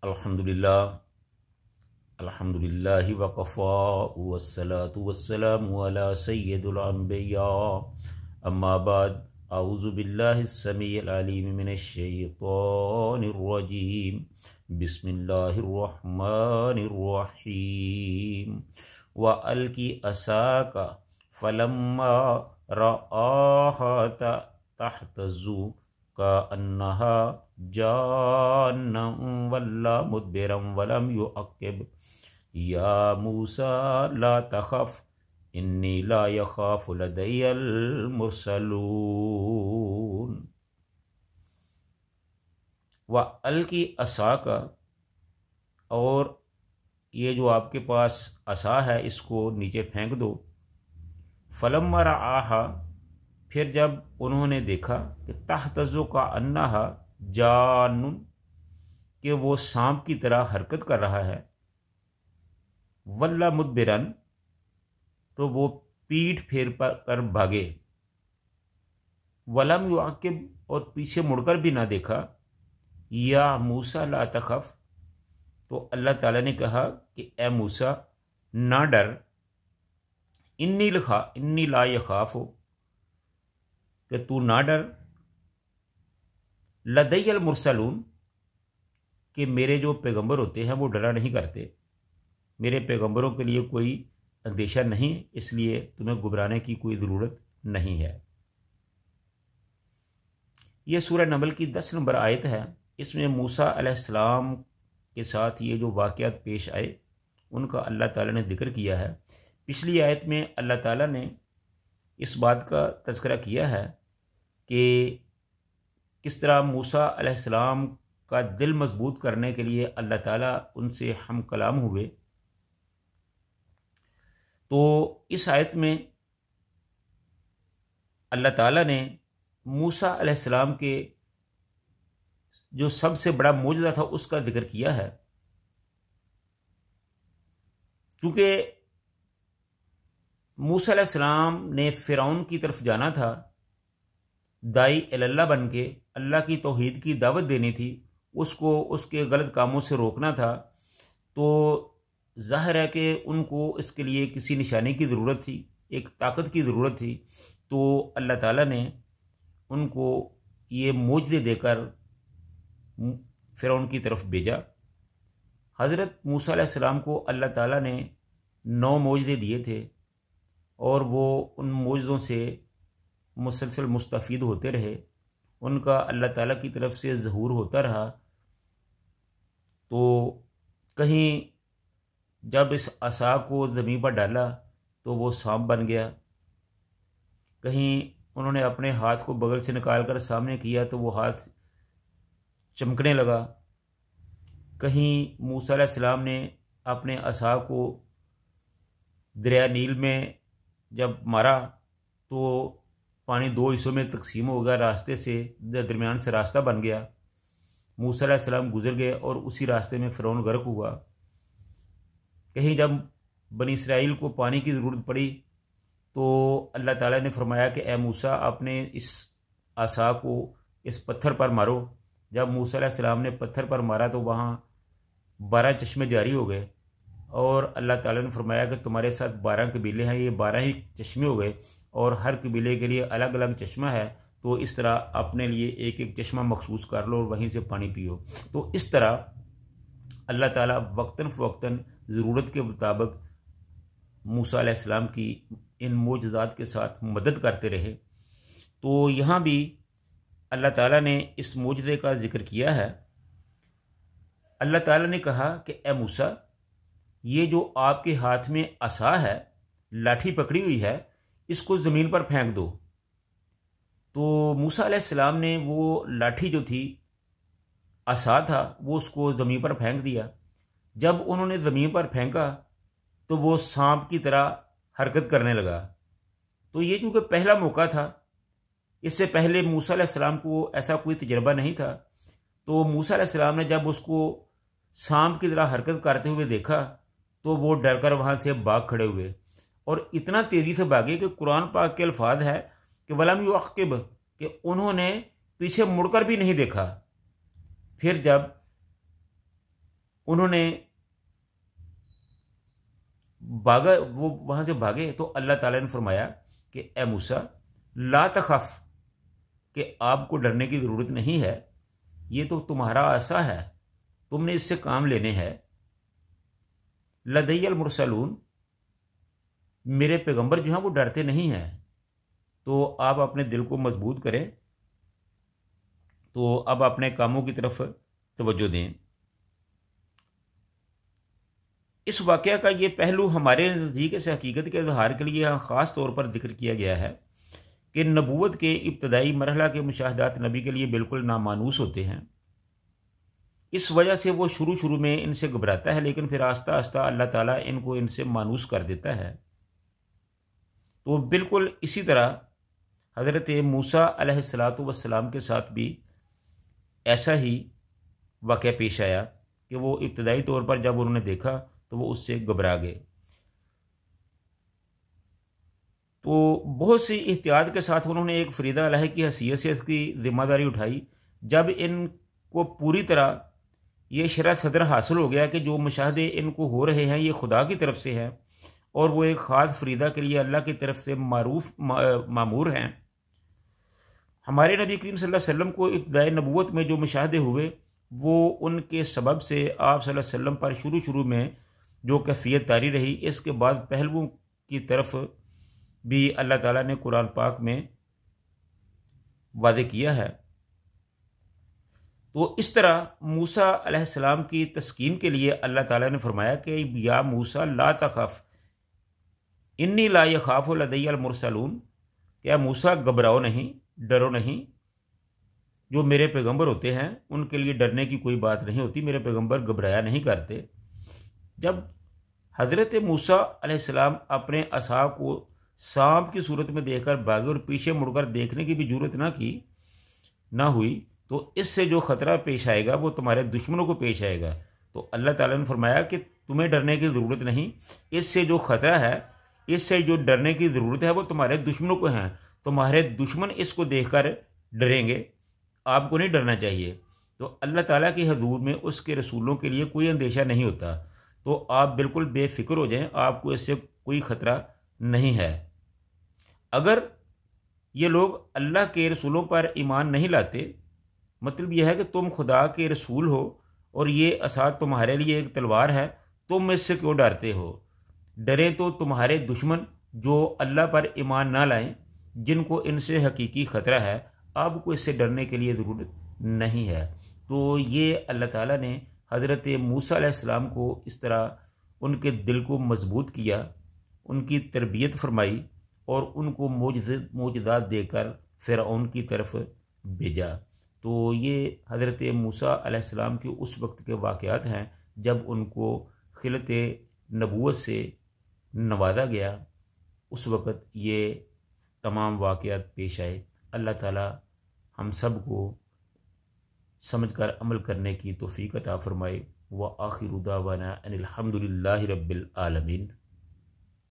अल्हम्दुलिल्लाह अल्हम्दुलिल्लाहि वकफ़ा वस्सलातु वस्सलामु अला सय्यिदिल अंबिया अम्मा बाद अऊज़ु बिल्लाहिस समीइल अलीम मिनश शैतानिर रजीम बिस्मिल्लाहिर रहमानिर रहीम व अलकी असाका फलम्मा रआहा तहतज़ु कअन्नहा जान्नम वल्ला मुदबिरम वलम युअक्किब या मूसा ला तखफ इन्नी ला यखाफु लदय्यल मुरसलून। व अलकी असाका, और ये जो आपके पास असा है इसको नीचे फेंक दो। फलम्मा रआहा, फिर जब उन्होंने देखा कि तहतज़ु का अन्नहा जानुन, कि वो सांप की तरह हरकत कर रहा है। वल्ला मुदबिरन, तो वो पीठ फेर कर भागे। वलम युअक्किब, और पीछे मुड़कर भी ना देखा। या मूसा ला तखफ, तो अल्लाह ताला ने कहा कि ए मूसा ना डर। इन्नी ला यखाफु, कि तू ना डर। लदय्यल मुरसलून, कि मेरे जो पैगंबर होते हैं वो डरा नहीं करते। मेरे पैगंबरों के लिए कोई अंदेशा नहीं, इसलिए तुम्हें घबराने की कोई ज़रूरत नहीं है। यह सूरह नमल की 10 नंबर आयत है। इसमें मूसा अलैहिस्सलाम के साथ ये जो वाक़यात पेश आए उनका अल्लाह ताला ने जिक्र किया है। पिछली आयत में अल्लाह ताला ने इस बात का तज़किरा किया है कि किस तरह मूसा अलैहिस्सलाम का दिल मजबूत करने के लिए अल्लाह ताला उनसे हम कलाम हुए। तो इस आयत में अल्लाह ताला ने मूसा अलैहिस्सलाम के जो सबसे बड़ा मोजज़ा था उसका जिक्र किया है। क्योंकि मूसा अलैहिस्सलाम ने फ़िरौन की तरफ जाना था, दाई इल्लल्लाह बन के अल्लाह की तौहीद की दावत देनी थी, उसको उसके गलत कामों से रोकना था। तो ज़ाहिर है कि उनको इसके लिए किसी निशानी की ज़रूरत थी, एक ताकत की ज़रूरत थी। तो अल्लाह ताला ने उनको ये मोजज़े देकर फ़िरौन की तरफ भेजा। हज़रत मूसा अलैहिस्सलाम को अल्लाह ताला ने 9 मोजज़े दिए थे और वो उन मोजज़ों से मुसलसल मुस्तफ़ीद होते रहे। उनका अल्लाह ताला की तरफ से ज़हूर होता रहा। तो कहीं जब इस असा को ज़मीन पर डाला तो वो सांप बन गया। कहीं उन्होंने अपने हाथ को बगल से निकाल कर सामने किया तो वो हाथ चमकने लगा। कहीं मूसा अलैहिस्सलाम ने अपने असा को दरिया नील में जब मारा तो पानी 2 हिस्सों में तकसीम हो गया, रास्ते से दरमियान से रास्ता बन गया। मूसा अलैहिस्सलाम गुजर गए और उसी रास्ते में फ़िरौन गर्क हुआ। कहीं जब बनी इसराइल को पानी की ज़रूरत पड़ी तो अल्लाह ताला ने फरमाया कि ए मूसा, अपने इस आसा को इस पत्थर पर मारो। जब मूसा अलैहिस्सलाम ने पत्थर पर मारा तो वहाँ 12 चश्मे जारी हो गए और अल्लाह ताला ने फरमाया कि तुम्हारे साथ 12 कबीले हैं, ये 12 ही चश्मे हो गए और हर कबीले के लिए अलग अलग चश्मा है। तो इस तरह अपने लिए एक एक चश्मा मखसूस कर लो और वहीं से पानी पियो। तो इस तरह अल्लाह ताला वक्तन फ़वक्तन ज़रूरत के मुताबिक मूसा अलैहिस्सलाम की इन मोजज़ात के साथ मदद करते रहे। तो यहाँ भी अल्लाह ताला ने इस मोजज़े का जिक्र किया है। अल्लाह ताला ने कहा कि ए मूसा, ये जो आपके हाथ में असा है, लाठी पकड़ी हुई है, इसको ज़मीन पर फेंक दो। तो मूसा अलैहिस्सलाम ने वो लाठी जो थी, असा था, वो उसको ज़मीन पर फेंक दिया। जब उन्होंने ज़मीन पर फेंका तो वो सांप की तरह हरकत करने लगा। तो ये चूँकि पहला मौका था, इससे पहले मूसा अलैहिस्सलाम को ऐसा कोई तजर्बा नहीं था। तो मूसा अलैहिस्सलाम ने जब उसको सांप की तरह हरकत करते हुए देखा तो वो डर कर वहाँ से भाग खड़े हुए और इतना तेज़ी से भागे कि कुरान पाक के अल्फाज है कि वलम युअक्किब, कि उन्होंने पीछे मुड़कर भी नहीं देखा। फिर जब उन्होंने भागा, वो वहाँ से भागे, तो अल्लाह ताला ने फरमाया कि ए मूसा ला तखफ, कि आपको डरने की ज़रूरत नहीं है, ये तो तुम्हारा आसा है, तुमने इससे काम लेने हैं। लदैयल मुरसलून, मेरे पैगंबर जो हैं वो डरते नहीं हैं। तो आप अपने दिल को मजबूत करें, तो अब अपने कामों की तरफ तवज्जो दें। इस वाक़या का ये पहलू हमारे नज़दीक से हकीकत के इजहार के लिए यहाँ ख़ास तौर पर जिक्र किया गया है कि नबूवत के इब्तदाई मरहला के मुशाहदात नबी के लिए बिल्कुल नामानूस होते हैं। इस वजह से वो शुरू में इनसे घबराता है, लेकिन फिर आस्ता आस्ता अल्लाह ताला इनको इनसे मानूस कर देता है। तो बिल्कुल इसी तरह हज़रत मूसा अलैहिस्सलातु वस्सलाम के साथ भी ऐसा ही वाक़या पेश आया कि वो इब्तदाई तौर पर जब उन्होंने देखा तो वो उससे घबरा गए। तो बहुत सी एहतियात के साथ उन्होंने एक फरीदा अलह की हैसियत से इसकी ज़िम्मेदारी उठाई। जब इनको पूरी तरह ये शरह सदर हासिल हो गया कि जो मुशाहदे इनको हो रहे हैं ये खुदा की तरफ से हैं और वो एक ख़ास फरीदा के लिए अल्लाह की तरफ से मामूर हैं। हमारे नबी करीम सल्लल्लाहु अलैहि वसल्लम को इब्तिदाई नबूवत में जो मुशाहदे हुए वो उनके सबब से आप सल्लल्लाहु अलैहि वसल्लम पर शुरू में जो कैफियत तारी रही, इसके बाद पहलुओं की तरफ भी अल्लाह ताला ने कुरान पाक में वादे किया है। तो इस तरह मूसा अलैहिस्सलाम की तस्कीन के लिए अल्लाह ताला ने फरमाया कि या मूसा ला तखफ इन्नी ला यखाफु लदैयल मुरसलून, क्या मूसा घबराओ नहीं, डरो नहीं, जो मेरे पैगंबर होते हैं उनके लिए डरने की कोई बात नहीं होती, मेरे पैगंबर घबराया नहीं करते। जब हज़रत मूसा अलैहिस्सलाम अपने असा को सांप की सूरत में देखकर भागे और पीछे मुड़कर देखने की भी जरूरत ना हुई, तो इससे जो ख़तरा पेश आएगा वो तुम्हारे दुश्मनों को पेश आएगा। तो अल्लाह ताला ने फरमाया कि तुम्हें डरने की ज़रूरत नहीं, इससे जो ख़तरा है, इससे जो डरने की ज़रूरत है वो तुम्हारे दुश्मनों को है। तुम्हारे दुश्मन इसको देखकर डरेंगे, आपको नहीं डरना चाहिए। तो अल्लाह ताला के हजूर में उसके रसूलों के लिए कोई अंदेशा नहीं होता, तो आप बिल्कुल बेफिक्र हो जाएं, आपको इससे कोई ख़तरा नहीं है। अगर ये लोग अल्लाह के रसूलों पर ईमान नहीं लाते, मतलब यह है कि तुम खुदा के रसूल हो और ये असा तुम्हारे लिए एक तलवार है, तुम इससे क्यों डरते हो? डरें तो तुम्हारे दुश्मन जो अल्लाह पर ईमान ना लाएं, जिनको इनसे हकीकी ख़तरा है, आपको इससे डरने के लिए ज़रूरत नहीं है। तो ये अल्लाह ताला ने हज़रत मूसा अलैहिस्सलाम को इस तरह उनके दिल को मजबूत किया, उनकी तरबियत फरमाई और उनको मोजज़ात देकर फ़िरऔन की तरफ भेजा। तो ये हज़रत मूसा अलैहिस्सलाम के उस वक्त के वाक़यात हैं जब उनको खिलत नबूवत से नवाजा गया, उस वक़्त ये तमाम वाक़यात पेश आए। अल्लाह ताला हम सब को समझकर अमल करने की तौफ़ीक़ अता फ़रमाए। व आखिरु दावाना अनिल हम्दुलिल्लाहि रब्बिल आलमीन।